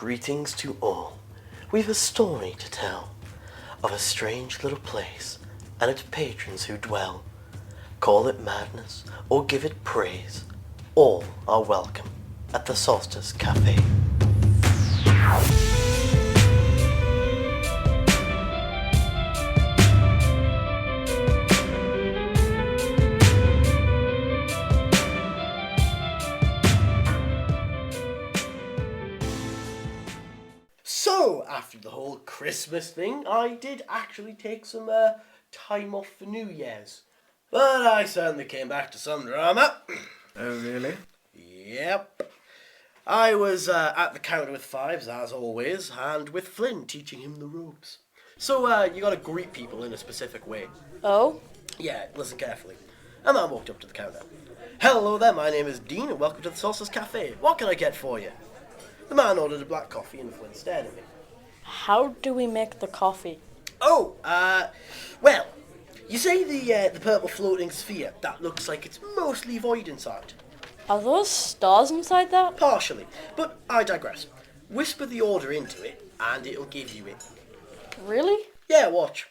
Greetings to all. We've a story to tell of a strange little place and its patrons who dwell. Call it madness or give it praise, all are welcome at the Solstice Cafe. So, after the whole Christmas thing, I did actually take some time off for New Year's. But I certainly came back to some drama. Oh, really? Yep. I was at the counter with Phibes, as always, and with Flynn teaching him the ropes. So, you gotta greet people in a specific way. Oh? Yeah, listen carefully. And I walked up to the counter. Hello there, my name is Dean, and welcome to the Solstice Cafe. What can I get for you? The man ordered a black coffee, and Flynn stared at me. How do we make the coffee? Oh, well, you say the purple floating sphere that looks like it's mostly void inside. Are those stars inside that? Partially, but I digress. Whisper the order into it, and it'll give you it. Really? Yeah, watch.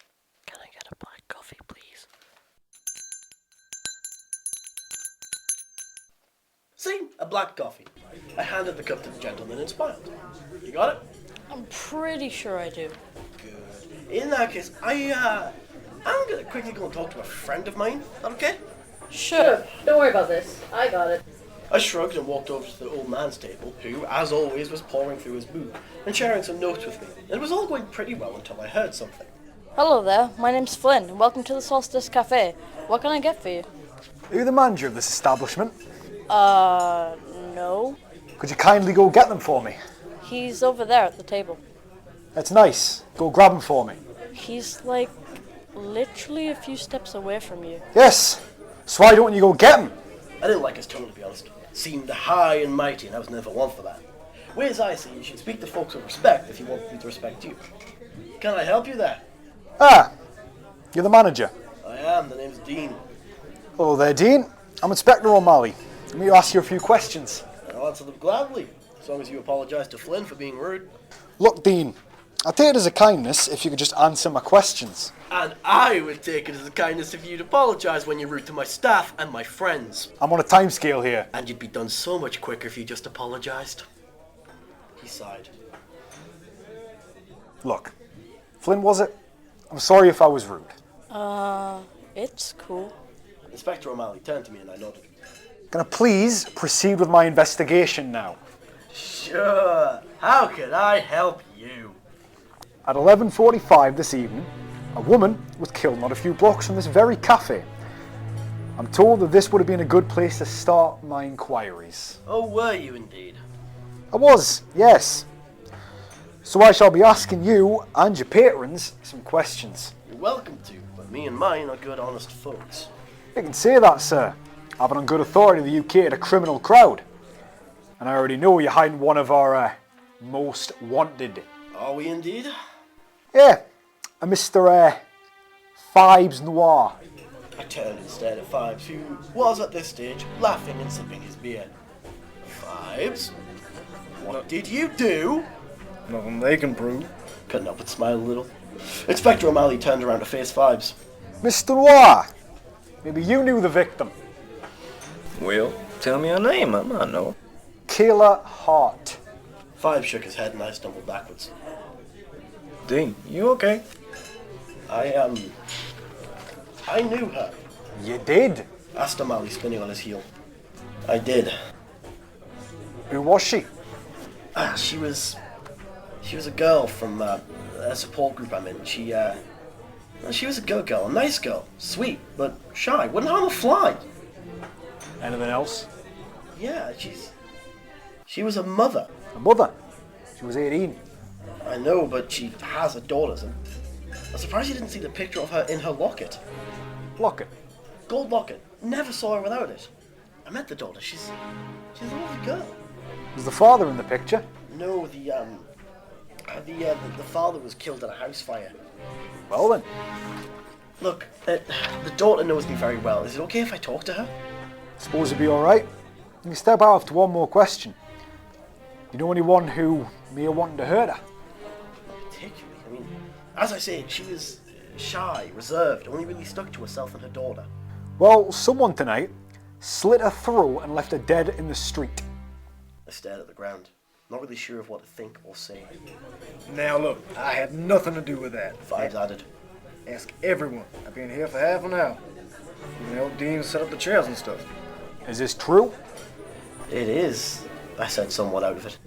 Can I get a black coffee, please? See, a black coffee. I handed the cup to the gentleman and smiled. You got it? I'm pretty sure I do. Good. In that case, I'm gonna quickly go and talk to a friend of mine. Is that okay? Sure. Don't worry about this. I got it. I shrugged and walked over to the old man's table, who, as always, was poring through his book and sharing some notes with me. And it was all going pretty well until I heard something. Hello there. My name's Flynn. Welcome to the Solstice Cafe. What can I get for you? Are you the manager of this establishment? No. Could you kindly go get them for me? He's over there at the table. That's nice. Go grab them for me. He's like literally a few steps away from you. Yes. So why don't you go get them? I didn't like his tone, to be honest. Seemed high and mighty, and I was never one for that. Whereas I say you should speak to folks with respect if you want them to respect you. Can I help you there? Ah, you're the manager. I am. The name's Dean. Hello there, Dean. I'm Inspector O'Malley. Let me ask you a few questions. I'll answer them gladly, as long as you apologise to Flynn for being rude. Look, Dean, I'd take it as a kindness if you could just answer my questions. And I would take it as a kindness if you'd apologise when you're rude to my staff and my friends. I'm on a time scale here. And you'd be done so much quicker if you just apologised. He sighed. Look, Flynn, was it? I'm sorry if I was rude. It's cool. Inspector O'Malley turned to me and I nodded. Can I please proceed with my investigation now? Sure. How can I help you? At 11:45 this evening, a woman was killed not a few blocks from this very cafe. I'm told that this would have been a good place to start my inquiries. Oh, were you indeed? I was, yes. So I shall be asking you and your patrons some questions. You're welcome to, but me and mine are good, honest folks. You can say that, sir. I have it on good authority in the UK at a criminal crowd. And I already know you're hiding one of our most wanted. Are we indeed? Yeah, a Mr. Phibes Noire. I turned and stared at Phibes, who was at this stage laughing and sipping his beer. Phibes? What did you do? Nothing they can prove. Couldn't help but smile a little. Inspector O'Malley turned around to face Phibes. Mr. Noire, maybe you knew the victim. Well, tell me her name, I might know. Kayla Hart. Phibes shook his head and I stumbled backwards. Dean, you okay? I knew her, You did? asked O'Malley, spinning on his heel. I did. Who was she? She was a girl from a support group I'm in. She was a good girl, a nice girl, sweet, but shy, wouldn't harm a fly. Anything else? Yeah, she was a mother. A mother. She was 18. I know, but she has a daughter, and I'm surprised you didn't see the picture of her in her locket. Locket. Gold locket. Never saw her without it. I met the daughter. She's a lovely girl. Was the father in the picture? No, the father was killed in a house fire. Well then. Look, the daughter knows me very well. Is it okay if I talk to her? Suppose it'd be alright. You can step out after one more question. you know anyone who may have wanted to hurt her? Particularly, I mean, as I say, she was shy, reserved, only really stuck to herself and her daughter. Well, someone tonight slit her throat and left her dead in the street. I stared at the ground, not really sure of what to think or say. Now look, I had nothing to do with that. Phibes added. Ask everyone. I've been here for half an hour. Even the old dean set up the chairs and stuff. Is this true? It is, I said somewhat out of it.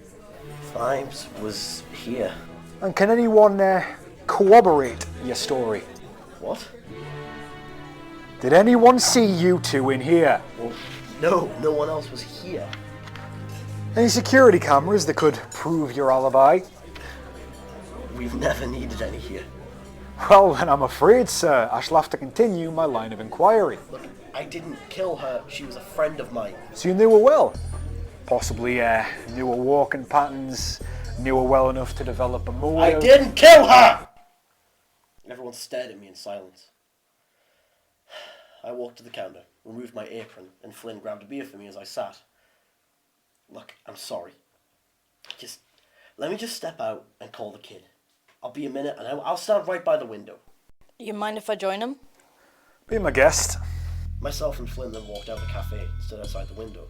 Phibes was here. And can anyone corroborate your story? What? Did anyone see you two in here? Well, no one else was here. Any security cameras that could prove your alibi? We've never needed any here. Well, then I'm afraid, sir, I shall have to continue my line of inquiry. Look, I didn't kill her. She was a friend of mine. So you knew her well? Possibly knew her walking patterns, knew her well enough to develop a motive. I didn't kill her! Everyone stared at me in silence. I walked to the counter, removed my apron, and Flynn grabbed a beer for me as I sat. Look, I'm sorry. Let me just step out and call the kid. I'll be a minute and I'll stand right by the window. You mind if I join him? Be my guest. Myself and Flynn then walked out the cafe and stood outside the window.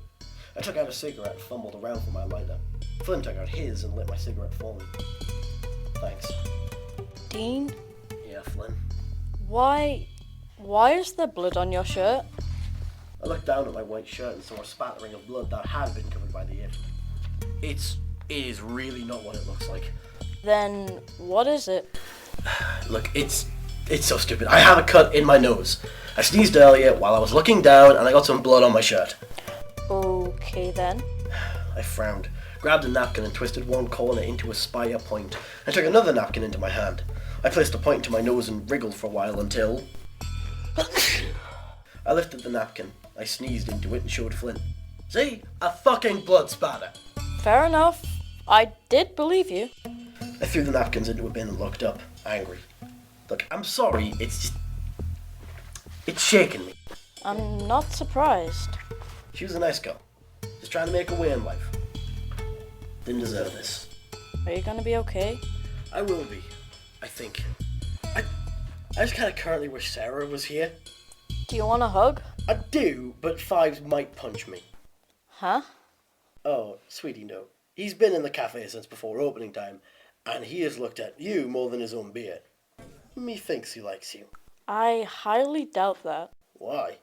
I took out a cigarette and fumbled around for my lighter. Flynn took out his and lit my cigarette for me. Thanks. Dean? Yeah, Flynn. Why is there blood on your shirt? I looked down at my white shirt and saw a spattering of blood that had been covered by the apron. It is really not what it looks like. Then what is it? Look, it's so stupid. I have a cut in my nose. I sneezed earlier while I was looking down and I got some blood on my shirt. Okay then. I frowned, grabbed a napkin and twisted one corner into a spire point, and took another napkin into my hand. I placed a point to my nose and wriggled for a while until... I lifted the napkin. I sneezed into it and showed Flynn. See? A fucking blood spatter. Fair enough. I did believe you. I threw the napkins into a bin and looked up, angry. Look, I'm sorry, it's shaking me. I'm not surprised. She was a nice girl. Just trying to make a way in life. Didn't deserve this. Are you gonna be okay? I will be, I think. I just kinda currently wish Sarah was here. Do you want a hug? I do, but Phibes might punch me. Huh? Oh, sweetie, no. He's been in the cafe since before opening time, and he has looked at you more than his own beer. Methinks he likes you. I highly doubt that. Why?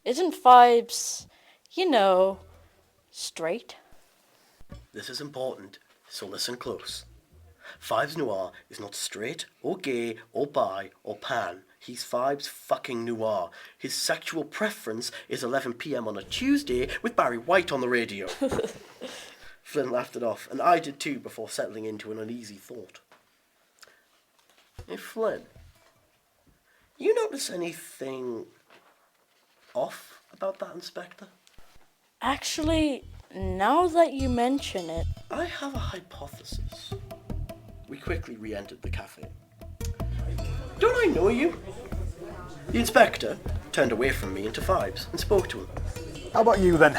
Isn't Phibes, straight? This is important, so listen close. Phibes Noire is not straight, or gay, or bi, or pan. He's Phibes fucking Noire. His sexual preference is 11 p.m. on a Tuesday with Barry White on the radio. Flynn laughed it off, and I did too before settling into an uneasy thought. Hey Flynn, you notice anything off about that inspector? Actually, now that you mention it... I have a hypothesis. We quickly re-entered the cafe. Don't I know you? The inspector turned away from me into Phibes and spoke to him. How about you then?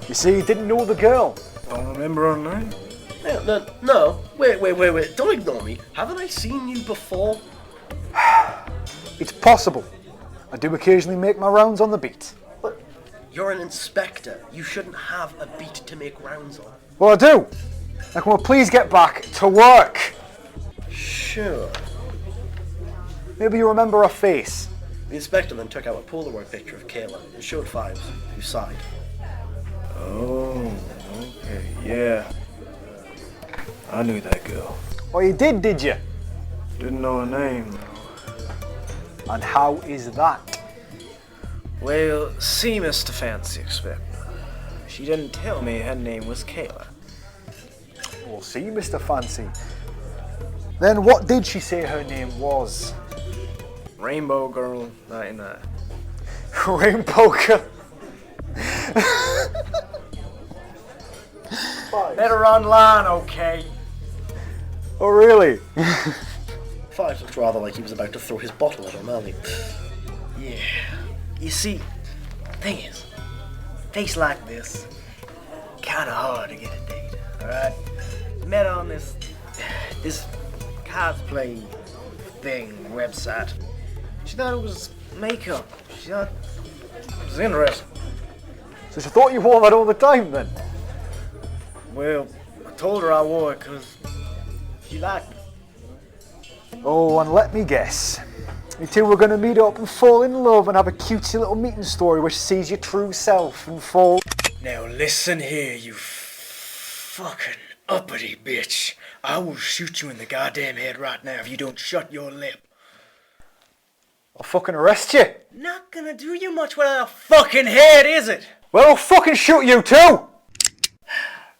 You see, you didn't know the girl. Don't remember her name? No. Wait. Don't ignore me. Haven't I seen you before? It's possible. I do occasionally make my rounds on the beat. But you're an inspector. You shouldn't have a beat to make rounds on. Well, I do. Now can we please get back to work? Sure. Maybe you remember her face. The inspector then took out a Polaroid picture of Kayla and showed Phibes, who sighed. Oh, okay, yeah. I knew that girl. Oh, you did you? Didn't know her name. And how is that? Well, see, Mr. Fancy Inspector. She didn't tell me her name was Kayla. We'll see, Mr. Fancy. Then what did she say her name was? Rainbow Girl 99. Rainbow Girl. Better online, okay? Oh, really? Phibes looked rather like he was about to throw his bottle at O'Malley. Yeah. You see, thing is, face like this, kinda hard to get a date, alright? Met on this cosplay thing website. She thought it was makeup. She thought it was interesting. So she thought you wore that all the time then? Well, I told her I wore it because she liked me. Oh, and let me guess. You two were going to meet up and fall in love and have a cutesy little meeting story which sees your true self and fall... Now listen here, you fucking uppity bitch. I will shoot you in the goddamn head right now if you don't shut your lip. I'll fucking arrest you. Not gonna do you much with a fucking head, is it? Well, I'll fucking shoot you too!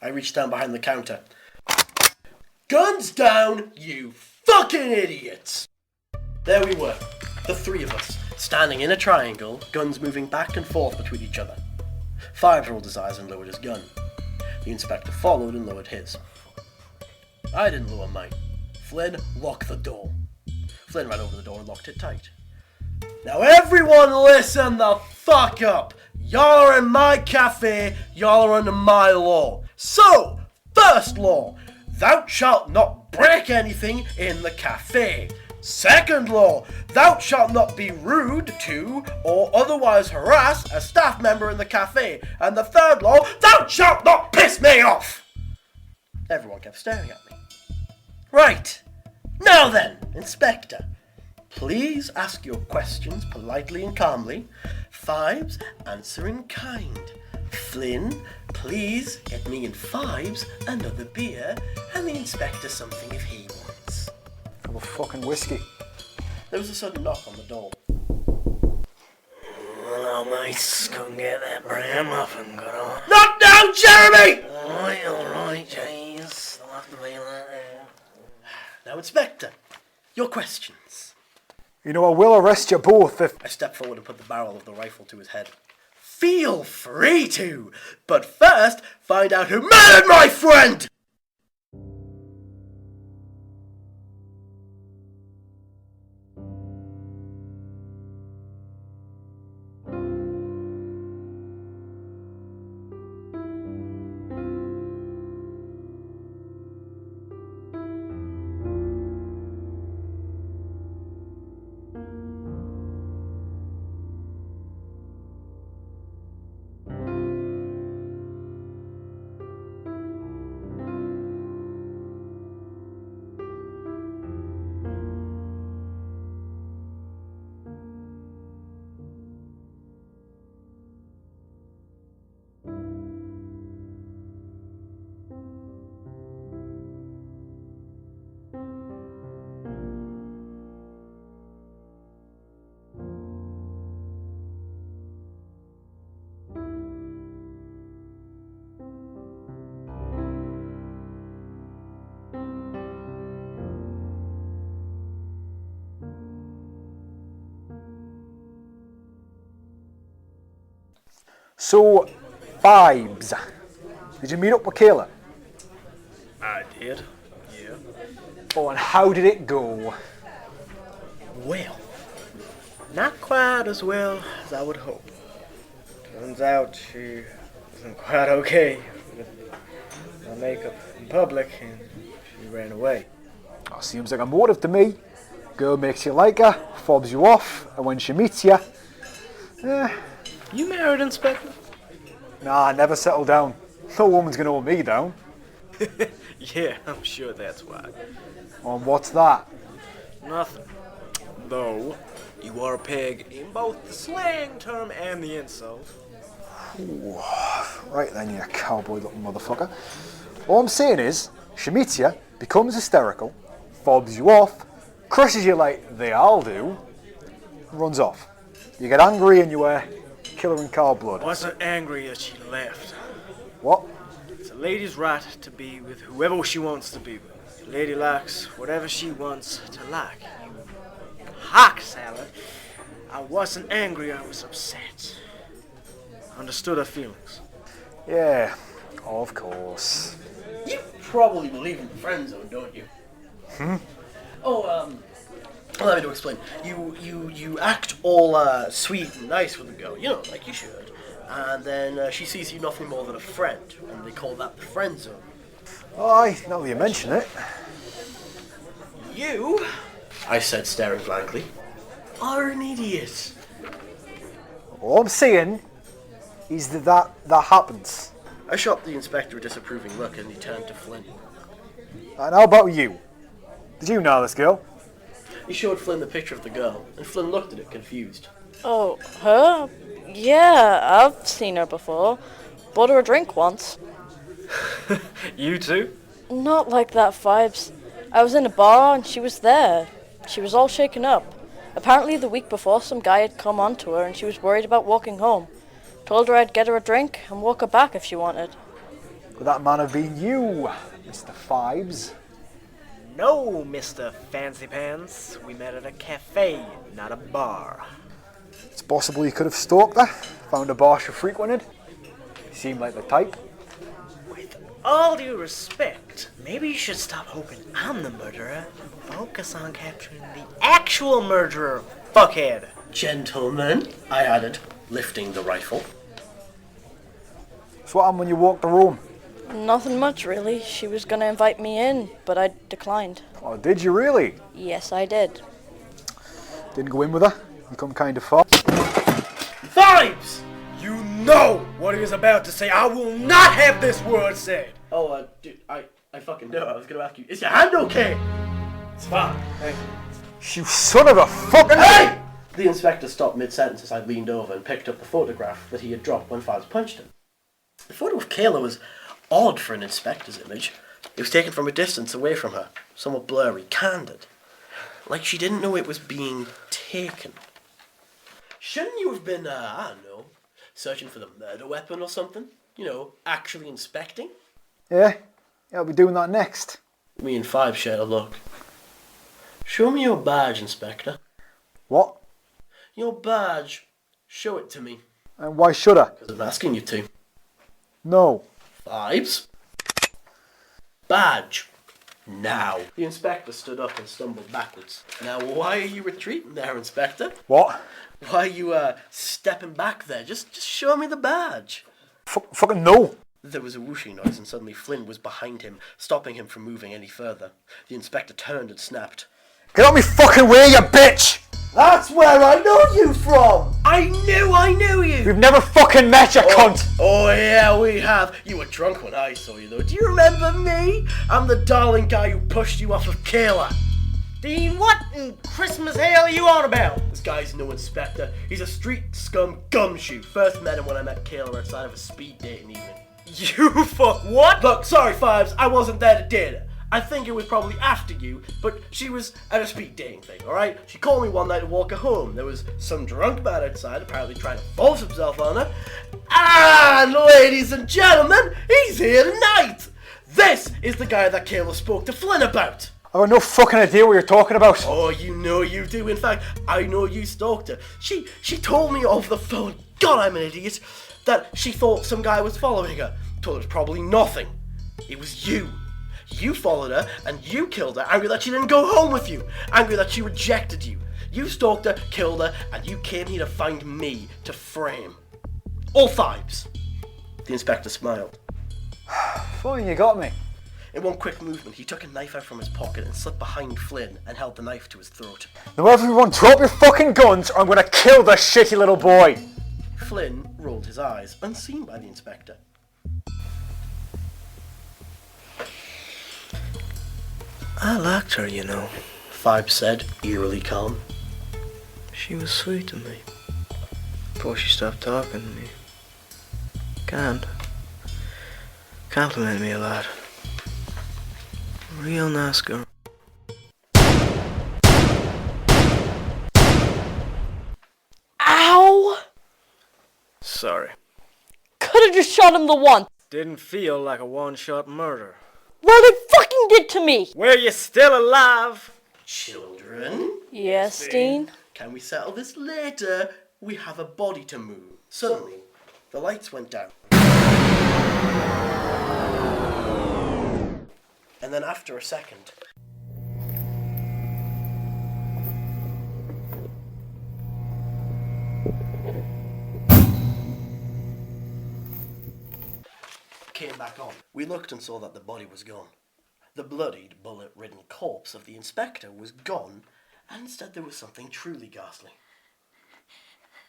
I reached down behind the counter. Guns down, you fucking idiots! There we were, the three of us, standing in a triangle, guns moving back and forth between each other. Phibes rolled his eyes and lowered his gun. The inspector followed and lowered his. I didn't lower mine. Flynn, lock the door. Flynn ran over the door and locked it tight. Now everyone listen the fuck up! Y'all are in my cafe, y'all are under my law. So, first law, thou shalt not break anything in the cafe. Second law, thou shalt not be rude to or otherwise harass a staff member in the cafe. And the third law, thou shalt not piss me off! Everyone kept staring at me. Right, now then, Inspector, please ask your questions politely and calmly. Phibes, answer in kind. Flynn, please get me and Phibes another beer and the Inspector something if he wants. Have a fucking whiskey. There was a sudden knock on the door. Hello, mates. Come get that bran muffin, good on. Not now, Jeremy! Alright, jeez. I'll have to be like that. Now, Inspector, your questions. You know, I will arrest you both if... I stepped forward and put the barrel of the rifle to his head. Feel free to, but first, find out who murdered my friend! So, Phibes, did you meet up with Kayla? I did, yeah. Oh, and how did it go? Well, not quite as well as I would hope. Turns out she wasn't quite okay with my makeup in public and she ran away. Oh, seems like a motive to me. Girl makes you like her, fobs you off, and when she meets you... You married, Inspector? Nah, never settle down. No woman's gonna hold me down. Yeah, I'm sure that's why. And what's that? Nothing. Though, you are a peg in both the slang term and the insult. Ooh, right then, you cowboy-looking motherfucker. All I'm saying is, she meets you, becomes hysterical, fobs you off, crushes you like they all do, and runs off. You get angry and you kill her in cold blood. I wasn't angry that she left. What? It's a lady's right to be with whoever she wants to be with. The lady likes whatever she wants to like. You cock salad. I wasn't angry, I was upset. Understood her feelings. Yeah, of course. You probably believe in the friend zone, don't you? Allow me to explain. You act all sweet and nice with the girl, you know, like you should. And then she sees you nothing more than a friend, and they call that the friend zone. Aye, now that you mention it. You, I said, staring blankly, are an idiot. All I'm saying is that happens. I shot the inspector a disapproving look, and he turned to Flynn. And how about you? Did you know this girl? He showed Flynn the picture of the girl, and Flynn looked at it confused. Oh, her? Yeah, I've seen her before. Bought her a drink once. You too? Not like that, Phibes. I was in a bar and she was there. She was all shaken up. Apparently the week before some guy had come on to her and she was worried about walking home. Told her I'd get her a drink and walk her back if she wanted. Could that man have been you, Mr. Phibes? No, Mr. Fancy Pants. We met at a cafe, not a bar. It's possible you could have stalked her, found a bar she frequented. You seem like the type. With all due respect, maybe you should stop hoping I'm the murderer and focus on capturing the actual murderer, fuckhead. Gentlemen, I added, lifting the rifle. So what happened when you walked the room? Nothing much, really. She was gonna invite me in, but I declined. Oh, did you really? Yes, I did. Didn't go in with her? You come kind of far. Phibes! You know what he was about to say. I will not have this word said. Oh, dude, I fucking know. I was gonna ask you, is your hand okay? It's fine. Thank you. You son of a fucking... Hey! The inspector stopped mid-sentence as I leaned over and picked up the photograph that he had dropped when Phibes punched him. The photo of Kayla was odd for an inspector's image. It was taken from a distance away from her, somewhat blurry, candid. Like she didn't know it was being taken. Shouldn't you have been, I don't know, searching for the murder weapon or something? You know, actually inspecting? Yeah, I'll be doing that next. Me and Phibes shared a look. Show me your badge, Inspector. What? Your badge. Show it to me. And why should I? Because I'm asking you to. No. Phibes? Badge. Now. The inspector stood up and stumbled backwards. Now, why are you retreating there, Inspector? What? Why are you, stepping back there? Just show me the badge. Fucking no. There was a whooshing noise and suddenly Flynn was behind him, stopping him from moving any further. The inspector turned and snapped. Get out me fucking way, you bitch! That's where I know you from! I knew you! We've never fucking met, you cunt! Oh yeah, we have. You were drunk when I saw you though. Do you remember me? I'm the darling guy who pushed you off of Kayla. Dean, what in Christmas hell are you on about? This guy's no inspector. He's a street scum gumshoe. First met him when I met Kayla outside of a speed dating evening. You fuck what? Look, sorry Phibes, I wasn't there to date her. I think it was probably after you, but she was at a speed dating thing, alright? She called me one night to walk her home. There was some drunk man outside apparently trying to force himself on her. And ladies and gentlemen, he's here tonight! This is the guy that Kayla spoke to Flynn about. I've got no fucking idea what you're talking about. Oh, you know you do. In fact, I know you stalked her. She told me over the phone, God, I'm an idiot, that she thought some guy was following her. Told her it was probably nothing. It was you. You followed her, and you killed her, angry that she didn't go home with you, angry that she rejected you. You stalked her, killed her, and you came here to find me to frame. All Phibes. The inspector smiled. Fine, you got me. In one quick movement, he took a knife out from his pocket and slipped behind Flynn and held the knife to his throat. Now everyone drop your fucking guns or I'm gonna kill this shitty little boy. Flynn rolled his eyes, unseen by the inspector. I liked her, you know. Phibes said, eerily calm. She was sweet to me. Before she stopped talking to me. Complimented me a lot. Real nice girl. Ow! Sorry. Could have just shot him the once. Didn't feel like a one-shot murder. Well, it fucking did to me. Well, you're still alive. Children, Yes, Dean? can we settle this later? We have a body to move. Suddenly, the lights went down. And then after a second, We looked and saw that the body was gone. The bloodied, bullet-ridden corpse of the inspector was gone, and instead there was something truly ghastly.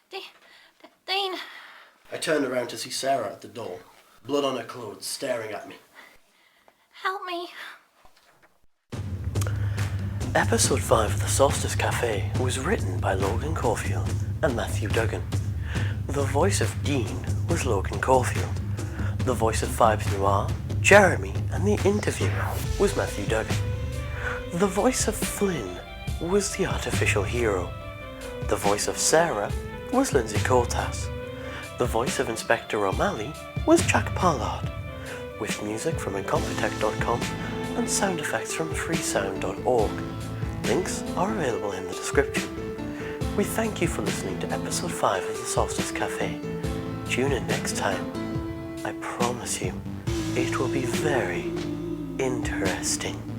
Dean! I turned around to see Sarah at the door, blood on her clothes, staring at me. Help me. Episode 5 of the Solstice Cafe was written by Logan Caulfield and Matthew Duggan. The voice of Dean was Logan Caulfield. The voice of Phibes Noire, Jeremy, and the interviewer was Matthew Duggan. The voice of Flynn was the artificial hero. The voice of Sarah was Lynsey Coultas. The voice of Inspector O'Malley was Jack Pollard, with music from incompetech.com and sound effects from freesound.org. Links are available in the description. We thank you for listening to episode 5 of the Solstice Cafe. Tune in next time. I promise you, it will be very interesting.